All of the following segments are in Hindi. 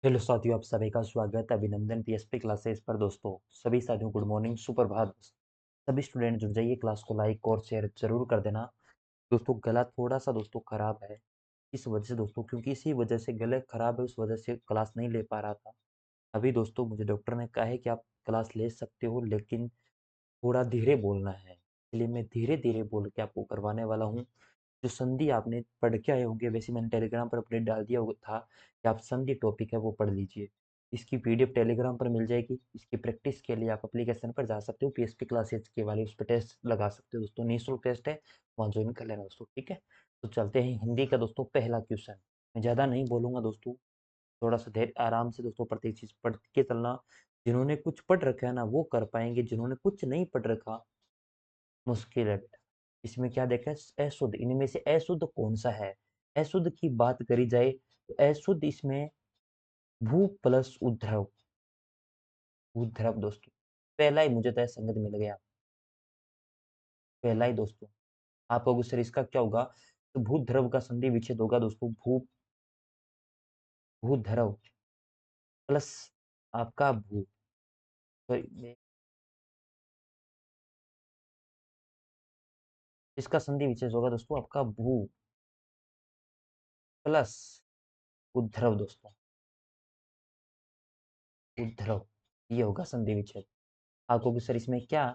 हेलो साथियों, आप सभी का स्वागत है अभिनंदन पीएसपी क्लासेस पर। दोस्तों सभी साथियों गुड मॉर्निंग, सुप्रभात। सभी स्टूडेंट जुड़ जाइए, क्लास को लाइक और शेयर जरूर कर देना। दोस्तों गला थोड़ा सा दोस्तों खराब है, इस वजह से दोस्तों, क्योंकि इसी वजह से गले खराब है, उस वजह से क्लास नहीं ले पा रहा था। अभी दोस्तों मुझे डॉक्टर ने कहा है कि आप क्लास ले सकते हो, लेकिन थोड़ा धीरे बोलना है, इसलिए मैं धीरे धीरे बोल के आपको करवाने वाला हूँ। जो संधि आपने पढ़ के आए होंगे, वैसे मैंने टेलीग्राम पर अपडेट डाल दिया था कि आप संधि टॉपिक है वो पढ़ लीजिए। इसकी पीडीएफ टेलीग्राम पर मिल जाएगी। इसकी प्रैक्टिस के लिए आप एप्लीकेशन पर जा सकते हो, पीएसपी क्लासेज के वाले, उस पर टेस्ट लगा सकते हो दोस्तों। निःशुल्क टेस्ट है, वहाँ ज्वाइन कर लेना दोस्तों, ठीक है। तो चलते हैं हिंदी का दोस्तों पहला क्वेश्चन। मैं ज़्यादा नहीं बोलूँगा दोस्तों, थोड़ा सा धैर्य आराम से दोस्तों प्रत्येक चीज़ पढ़ के चलना। जिन्होंने कुछ पढ़ रखा है ना वो कर पाएंगे, जिन्होंने कुछ नहीं पढ़ रखा मुश्किल है बेटा। इसमें क्या देखा है, अशुद्ध, इनमें से अशुद्ध कौन सा है। अशुद्ध की बात करी जाए तो अशुद्ध इसमें भू प्लस उद्ध्रव। उद्ध्रव दोस्तों पहला ही मुझे तो संगत मिल गया, पहला ही दोस्तों। आप कहोगे सर इसका क्या होगा, तो भूध्रव का संधि विच्छेद होगा दोस्तों। भूध्रव प्लस आपका भू, सॉरी, इसका संधि विच्छेद होगा दोस्तों आपका भू प्लस उद्ध्रव दोस्तों। उद्ध्रव, ये होगा संधि विच्छेद। आप कहोगे सर इसमें क्या,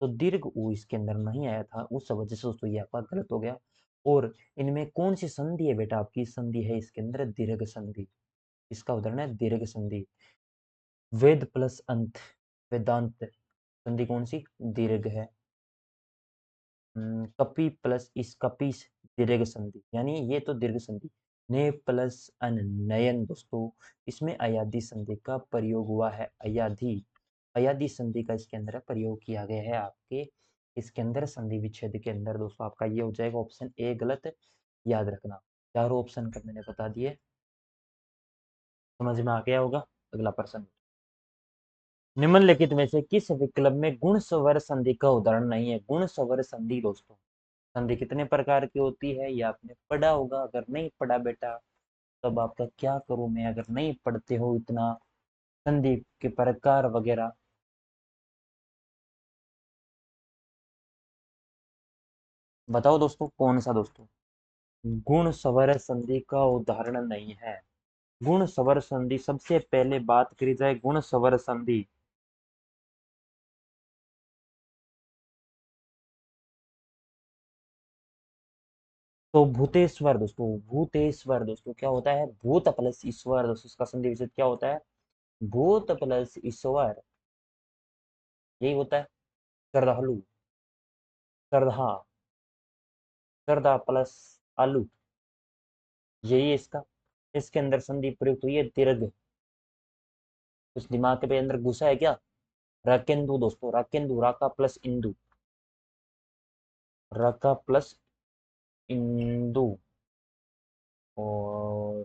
तो दीर्घ ऊ इसके अंदर नहीं आया था, उस वजह से दोस्तों ये आपका गलत हो गया। और इनमें कौन सी संधि है बेटा, आपकी संधि है इसके अंदर दीर्घ संधि। इसका उदाहरण है दीर्घ संधि। वेद प्लस अंत, वेदांत, संधि कौन सी, दीर्घ है। कपि प्लस इस कपिस, दीर्घ संधि, यानी ये तो दीर्घ संधि। ने प्लस अन, नयन दोस्तों, इसमें अयादि संधि का प्रयोग हुआ है। अयाधि, अयादि संधि का इसके अंदर प्रयोग किया गया है आपके इसके अंदर संधि विच्छेद के अंदर दोस्तों। आपका ये हो जाएगा ऑप्शन ए गलत, याद रखना। चारों ऑप्शन कर मैंने बता दिए, समझ में आ गया होगा। अगला प्रश्न, निम्नलिखित में से किस विकल्प में गुण स्वर संधि का उदाहरण नहीं है। गुण स्वर संधि दोस्तों, संधि कितने प्रकार की होती है ये आपने पढ़ा होगा। अगर नहीं पढ़ा बेटा तब आपका क्या करूं मैं, अगर नहीं पढ़ते हो इतना संधि के प्रकार वगैरह। बताओ दोस्तों कौन सा दोस्तों, गुण स्वर संधि का उदाहरण नहीं है। गुण स्वर संधि, सबसे पहले बात करी जाए गुण स्वर संधि, तो भूतेश्वर दोस्तों। भूतेश्वर दोस्तों क्या होता है, भूत प्लस ईश्वर दोस्तों, इसका संधि विच्छेद क्या होता है, भूत प्लस ईश्वर, यही होता है। श्रद्धालु, श्रद्धा, श्रद्धा प्लस आलू, यही है इसका। इसके अंदर संधि प्रयुक्त हुई है दीर्घ। कुछ दिमाग के अंदर घुसा है क्या, राकेंदु दोस्तों, राकेंदु, राका प्लस इंदु, राका प्लस इंदु। और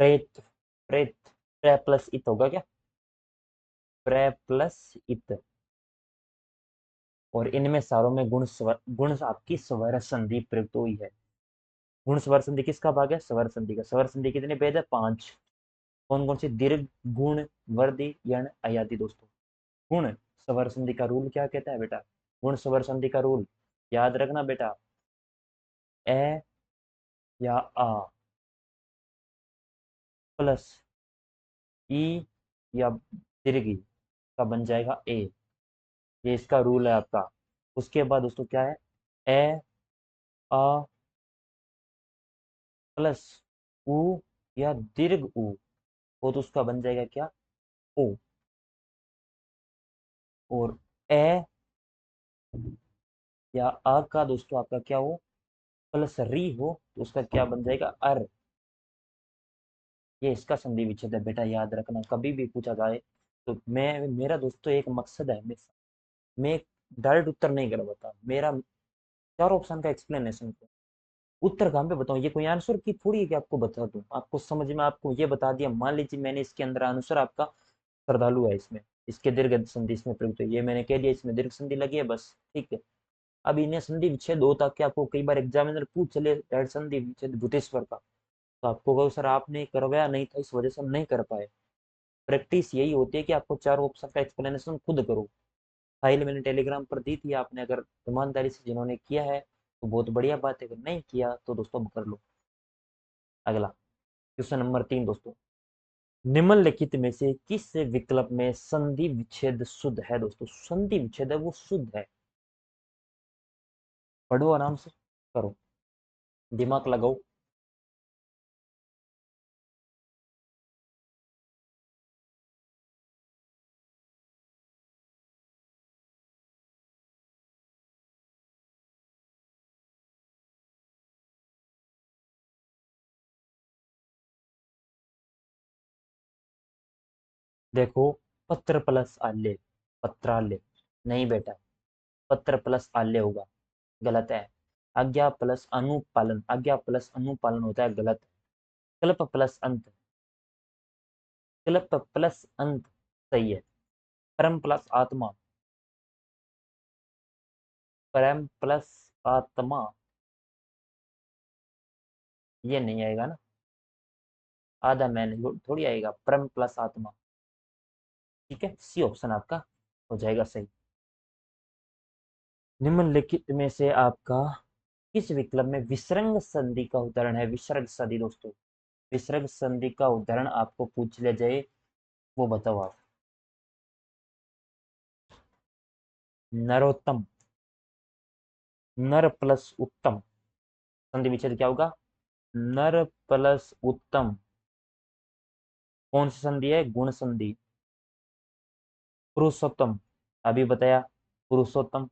प्रेत, प्रेत, प्रे प्लस इत होगा क्या, प्रे प्लस इत। और इनमें सारों में गुण स्वर, गुण आपकी स्वर संधि प्रयुक्त हुई है। गुण स्वर संधि किसका भाग है, स्वर संधि का। स्वर संधि कितने भेद है, 5। कौन कौन सी, दीर्घ, गुण, वर्दी, यण, अयादि दोस्तों। गुण स्वर संधि का रूल क्या कहता है बेटा, गुण स्वर संधि का रूल याद रखना बेटा, ए या आ प्लस ई या दीर्घ का बन जाएगा ए, ये इसका रूल है आपका। उसके बाद दोस्तों क्या है, ए आ प्लस उ या दीर्घ उ हो तो उसका बन जाएगा क्या, ओ। और ए या आ का दोस्तों आपका क्या हो, प्लस री हो तो उसका क्या बन जाएगा, अर। ये इसका संधि विच्छेद है बेटा, याद रखना। कभी भी पूछा जाए तो मैं, मेरा दोस्तों एक मकसद है, मैं डायरेक्ट उत्तर नहीं कर पाता, मेरा चार ऑप्शन का एक्सप्लेनेशन, उत्तर कहाँ पे बताऊं, ये कोई आंसर की थोड़ी है कि आपको बता दूं, आपको समझ में, आपको ये बता दिया। मान लीजिए मैंने इसके अंदर आंसर आपका श्रद्धालु है, इसमें इसके दीर्घ संधि इसमें प्रयुक्त है, ये मैंने कह दिया इसमें दीर्घ संधि लगी है, बस ठीक है। अब इन्हें संधि विच्छेद हो ताकि आपको कई बार एग्जामिनर पूछ चले, संधि विच्छेद भूतेश्वर का, तो आपको कहो सर आपने करवाया नहीं था इस वजह से हम नहीं कर पाए। प्रैक्टिस यही होती है कि आपको चारों ऑप्शन का एक्सप्लेनेशन खुद करो। फाइल मैंने टेलीग्राम पर दी थी, आपने अगर ईमानदारी से जिन्होंने किया है तो बहुत बढ़िया बात है, अगर नहीं किया तो दोस्तों अब कर लो। अगला क्वेश्चन नंबर 3 दोस्तों, निम्नलिखित में से किस विकल्प में संधि विच्छेद शुद्ध है? दोस्तों संधि विच्छेद है वो शुद्ध है। पढ़ो आराम से, करो, दिमाग लगाओ। देखो, पत्र प्लस आल्य, पत्रालय नहीं बेटा, पत्र प्लस आल्य होगा, गलत है। आज्ञा प्लस अनुपालन, आज्ञा प्लस अनुपालन होता है, गलत। कल्प प्लस अंत, कल्प प्लस अंत सही है। परम प्लस आत्मा, परम प्लस आत्मा ये नहीं आएगा ना, आधा मैंने थोड़ी आएगा, परम प्लस आत्मा। ठीक है, सी ऑप्शन आपका हो जाएगा सही। निम्नलिखित में से आपका किस विकल्प में विसर्ग संधि का उदाहरण है? विसर्ग संधि दोस्तों, विसर्ग संधि का उदाहरण आपको पूछ लिया जाए, वो बताओ आप। नरोत्तम, नर प्लस उत्तम, संधि विच्छेद क्या होगा? नर प्लस उत्तम। कौन सी संधि है? गुण संधि। पुरुषोत्तम, अभी बताया, पुरुषोत्तम,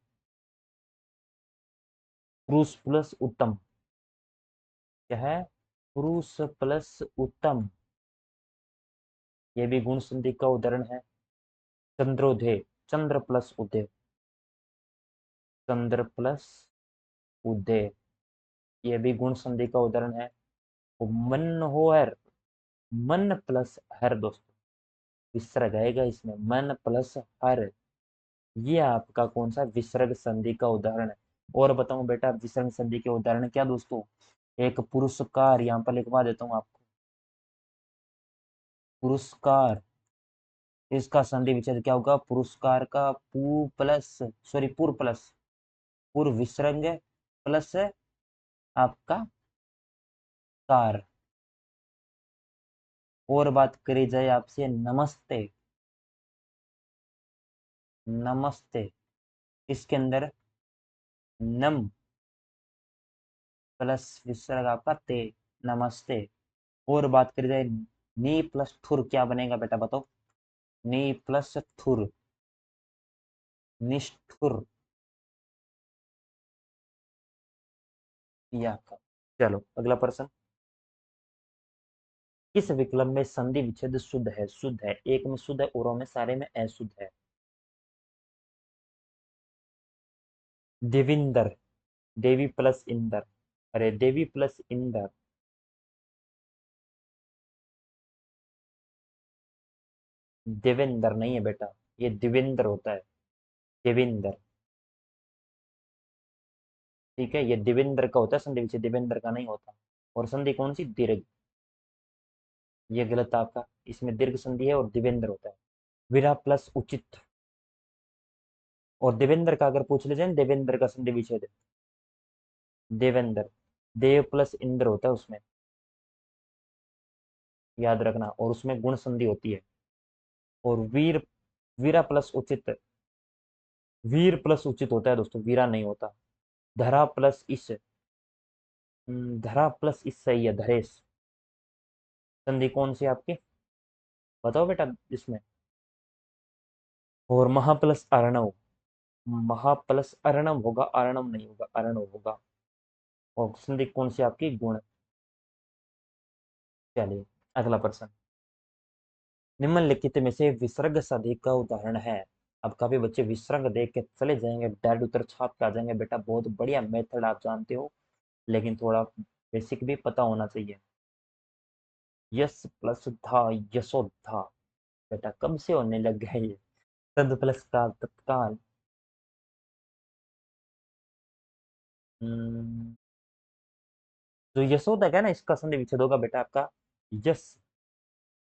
पुरुष प्लस उत्तम, क्या है? पुरुष प्लस उत्तम, ये भी गुण संधि का उदाहरण है। चंद्रोदय, चंद्र प्लस उदय, चंद्र प्लस उदय, ये भी गुण संधि का उदाहरण है। मनोहर, मन प्लस हर दोस्तों, विसर्ग आएगा इसमें, मन प्लस हर, ये आपका कौन सा विसर्ग संधि का उदाहरण है? और बताऊं बेटा विसर्ग संधि के उदाहरण क्या दोस्तों? एक पुरस्कार यहाँ पर लिखवा देता हूँ आपको, पुरस्कार, इसका संधि विच्छेद क्या होगा? पुरस्कार का पू प्लस, सॉरी पुर प्लस, पुर विसर्ग प्लस आपका कार। और बात करी जाए आपसे नमस्ते, नमस्ते, इसके अंदर नम प्लस विसर्ग आपका ते, नमस्ते। और बात करी जाए नी प्लस थुर, क्या बनेगा बेटा बताओ? नी प्लस थुर, निष्ठुर, या का। चलो अगला प्रश्न, किस विकल्प में संधि विच्छेद शुद्ध है? शुद्ध है, एक में शुद्ध है औरों में सारे में अशुद्ध है। देविंदर, देवी प्लस इंदर, अरे देवी प्लस इंदर, देवेंद्र नहीं है बेटा, ये दिवेंद्र होता है, देवेंद्र। ठीक है, ये दिवेंद्र का होता है संधि विच्छेद, देवेंद्र का नहीं होता। और संधि कौन सी? दीर्घ, ये गलत आपका, इसमें दीर्घ संधि है और दिवेंद्र होता है। विरा प्लस उचित, और देवेंद्र का अगर पूछ लीजिए ना, देवेंद्र का संधि विच्छेद देवेंद्र, देव प्लस इंद्र होता है उसमें, याद रखना, और उसमें गुण संधि होती है। और वीर, वीरा प्लस उचित, वीर प्लस उचित होता है दोस्तों, वीरा नहीं होता। धरा प्लस इस, धरा प्लस इस सही है, धरेश। संधि कौन सी आपकी बताओ बेटा इसमें? और महा प्लस अर्णव, महा प्लस अर्णव होगा, अर्णव नहीं होगा, अर्णव होगा। और संधि कौन सी आपकी? गुण। चलिए अगला प्रश्न, निम्नलिखित में से विसर्ग संधि का उदाहरण है? अब काफी बच्चे विसर्ग देख के चले जाएंगे, डायरेक्ट उत्तर छाप के आ जाएंगे, बेटा बहुत बढ़िया मेथड आप जानते हो, लेकिन थोड़ा बेसिक भी पता होना चाहिए। यस प्लस था, यशोधा, बेटा कब से होने लग गया ये? तद प्लस काल, तत्काल। हम्म, जो यशोदा है ना, इसका संधि विच्छेद होगा बेटा आपका यस,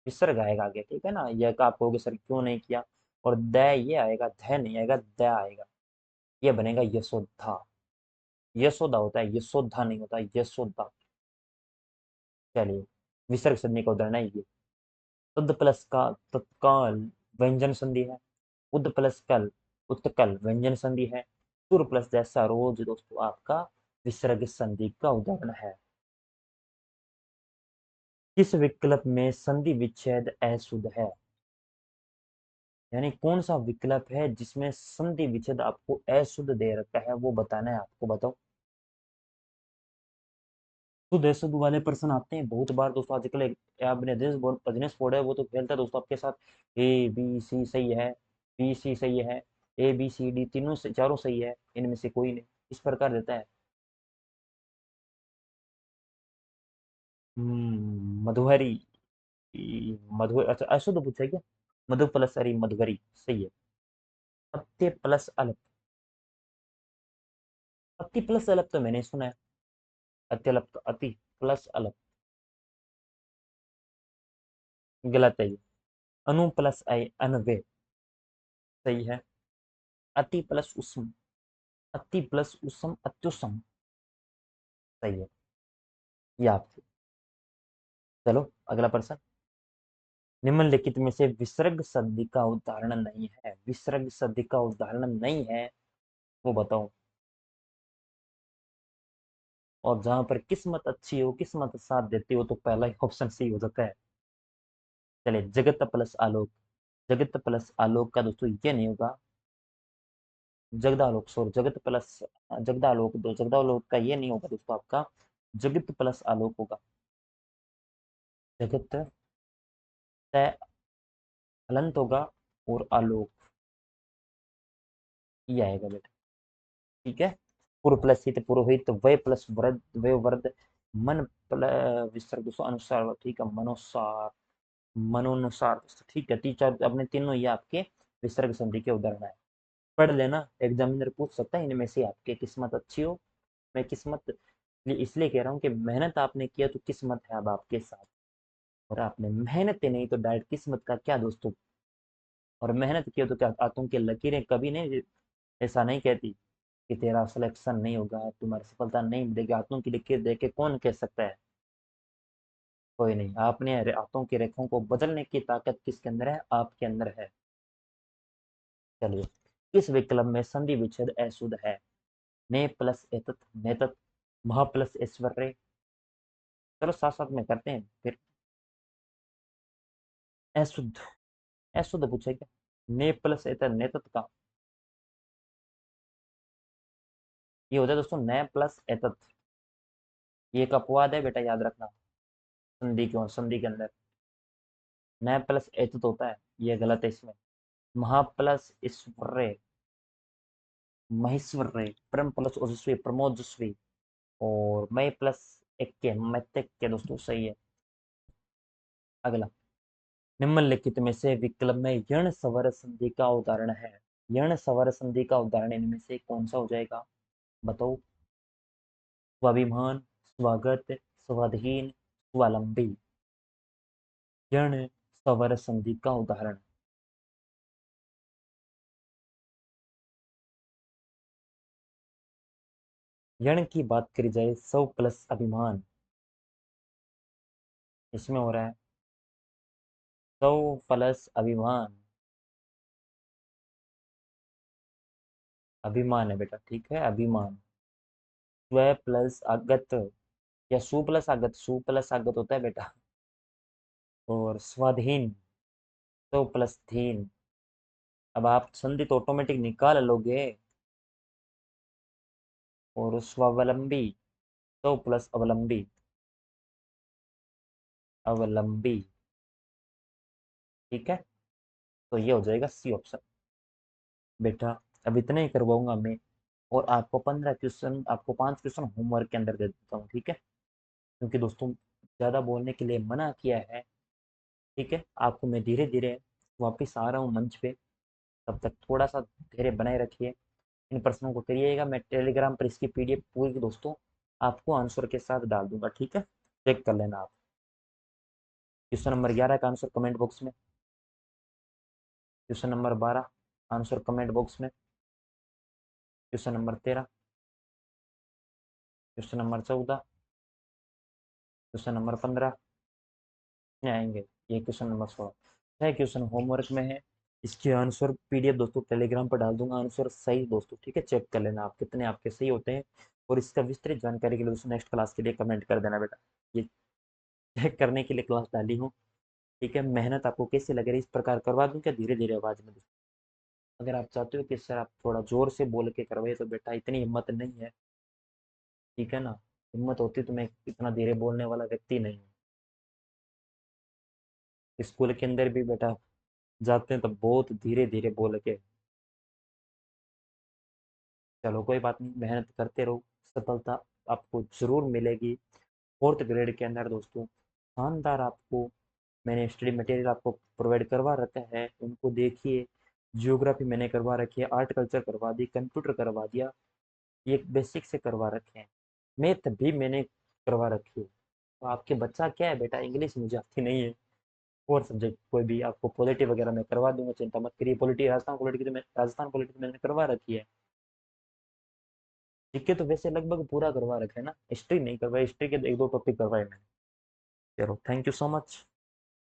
विसर्ग आएगा आगे, ठीक है ना। यह का आप कहोगे सर क्यों नहीं किया, और द ये आएगा, ध नहीं आएगा, द आएगा, ये बनेगा यशोधा। यशोदा होता है, यशोधा नहीं होता, यशोदा। चलिए, विसर्ग संधि का उदाहरण है ये। तद प्लस का तत्काल व्यंजन संधि है। उद प्लस कल उत्कल व्यंजन संधि है। सुर प्लस जैसा रोज दोस्तों आपका विसर्ग संधि का उदाहरण है। किस विकल्प में संधि विच्छेद अशुद्ध है, यानी कौन सा विकल्प है जिसमें संधि विच्छेद आपको अशुद्ध दे रखा है, वो बताना है आपको, बताओ। शुद्ध अशुद्ध वाले प्रश्न आते हैं बहुत बार दोस्तों आजकल। आपने अजनेस बोर्ड है, वो तो खेलता है दोस्तों आपके साथ। ए बी सी सही है, बी सी सही है, ए बी सी डी तीनों से चारों सही है, इनमें से कोई नहीं, इस प्रकार देता है। मधुहरी, मधु अच्छा अशुद्ध पूछा है क्या? मधु प्लस हरी मधुहरी सही है। अत्य प्लस अल्प, अति प्लस अल्प तो मैंने सुना है। अत्यल्प तो अति प्लस अल्प, गलत है ये। अनु प्लस आई अनवे सही है। अति प्लस उष्म, अति प्लस उष्म अत्युष्म सही है। ये आपकी। चलो अगला प्रश्न। निम्नलिखित में से विसर्ग संधि का उदाहरण नहीं है, विसर्ग संधि का उदाहरण नहीं है, वो बताओ। और जहां पर किस्मत अच्छी हो, किस्मत साथ देती हो, तो पहला ही ऑप्शन सही हो जाता है। चलिए, जगत प्लस आलोक, जगत प्लस आलोक का दोस्तों ये नहीं होगा। जगदालोक सॉरी, जगत प्लस जगदालोक, दो जगदालोक का ये नहीं होगा दोस्तों आपका। जगत प्लस आलोक होगा। जगत तय अनंत होगा, और आलोक ये आएगा बेटा, ठीक है। पूर्व प्लस हित पुरोहित, वय प्लस वृद्ध वय वर्ध, मन प्लस विसर्ग दोस्तों अनुसार, ठीक है, मनोसार, मनोनुसार दोस्तों, ठीक है। टीचर अपने तीनों ये आपके विसर्ग संधि के उदाहरण है। पढ़ लेना, एग्जामिनर पूछ सकता है इनमें से आपके किस्मत अच्छी हो। मैं किस्मत इसलिए कह रहा हूँ कि मेहनत आपने किया तो किस्मत है अब आपके साथ, और आपने मेहनत नहीं तो डायरेक्ट किस्मत का क्या दोस्तों। और मेहनत किया तो क्या हाथों की लकीरें कभी नहीं ऐसा नहीं कहती कि तेरा सिलेक्शन नहीं होगा, तुम्हारी सफलता नहीं मिलेगी। हाथों की लकीर देख के कौन कह सकता है? कोई नहीं। आपने हाथों की रेखाओं को बदलने की ताकत किसके अंदर है? आपके अंदर है। चलिए, इस विकल्प में संधि विच्छेद अशुद्ध है। ने प्लस एतत नेतत, महा प्लस ऐश्वर्य। चलो साथ साथ में करते हैं फिर। अशुद्ध, अशुद्ध पूछे क्या? ने प्लस एतत नेतत का ये होता है दोस्तों न प्लस एतत। ये एक अपवाद है बेटा, याद रखना। संधि क्यों, संधि के अंदर न प्लस एतत होता है, ये गलत है इसमें। महा प्लस ईश्वर्य, महेश्वरय, परम प्लस ओजस्वी प्रमोजस्वी, और मय प्लस एक के मैत्रिक के दोस्तों सही है। अगला, निम्नलिखित में से विकल्प में यण स्वर संधि का उदाहरण है। यण स्वर संधि का उदाहरण इनमें से कौन सा हो जाएगा, बताओ। स्वाभिमान, स्वागत, स्वाधीन, स्वावलंबी। यण स्वर संधि का उदाहरण। यण की बात करी जाए, स्व प्लस अभिमान, इसमें हो रहा है स्व प्लस अभिमान, अभिमान है बेटा, ठीक है, अभिमान। स्व प्लस आगत, या सु प्लस आगत, सु प्लस आगत होता है बेटा। और स्वाधीन, तो प्लस धीन। अब आप संधि तो ऑटोमेटिक निकाल लोगे। और स्वावलंबी, तो प्लस अवलंबी, अवलंबी, ठीक है। तो ये हो जाएगा सी ऑप्शन बेटा। अब इतना ही करवाऊंगा मैं, और आपको 15 क्वेश्चन, आपको 5 क्वेश्चन होमवर्क के अंदर दे देता हूँ, ठीक है। क्योंकि दोस्तों ज़्यादा बोलने के लिए मना किया है, ठीक है। आपको मैं धीरे धीरे वापिस आ रहा हूँ मंच पे, तब तक थोड़ा सा धैर्य बनाए रखिए। इन प्रश्नों को करिएगा। मैं टेलीग्राम पर इसकी पीडीएफ पूरी दोस्तों आपको आंसर के साथ डाल दूंगा, ठीक है, चेक कर लेना आप। क्वेश्चन नंबर 11 का आंसर कमेंट बॉक्स में। Question number 12 answer comment box में। Question number 13, question number 14, question number 15 में आएंगे। ये क्वेश्चन नंबर 16, 6 क्वेश्चन होमवर्क में है। इसके आंसर पीडीएफ दोस्तों टेलीग्राम पर डाल दूंगा, आंसर सही दोस्तों, ठीक है, चेक कर लेना आप कितने आपके सही होते हैं। और इसका विस्तृत जानकारी के लिए दोस्तों नेक्स्ट क्लास के लिए कमेंट कर देना बेटा। ये चेक करने के लिए क्लास डाली हूँ, ठीक है। मेहनत आपको कैसे लग रही है, इस प्रकार करवा दूं क्या धीरे धीरे आवाज में दोस्तों? अगर आप चाहते हो कि सर आप थोड़ा जोर से बोल के करवाइए, तो बेटा इतनी हिम्मत नहीं है, ठीक है ना। हिम्मत होती तो मैं इतना धीरे बोलने वाला व्यक्ति नहीं हूँ। स्कूल के अंदर भी बेटा जाते हैं तो बहुत धीरे धीरे बोल के। चलो कोई बात नहीं, मेहनत करते रहो, सफलता आपको जरूर मिलेगी। फोर्थ ग्रेड के अंदर दोस्तों शानदार आपको मैंने स्टडी मटेरियल आपको प्रोवाइड करवा रखा है, उनको देखिए। जियोग्राफी मैंने करवा रखी है, आर्ट कल्चर करवा दी, कंप्यूटर करवा दिया, ये बेसिक से करवा रखे हैं। मैथ भी मैंने करवा रखी है। तो आपके बच्चा क्या है बेटा, इंग्लिश मुझे आती नहीं है। और सब्जेक्ट कोई भी आपको पॉलिटी वगैरह मैं करवा दूंगा, चिंता मत करिए। पॉलिटी राजस्थान पॉलिटी की तो मैं राजस्थान पॉलिटी तो मैंने करवा रखी है। जीके तो वैसे लगभग पूरा करवा रखा है ना, हिस्ट्री नहीं करवाई, हिस्ट्री के एक दो टॉपिक करवाए मैंने। चलो थैंक यू सो मच।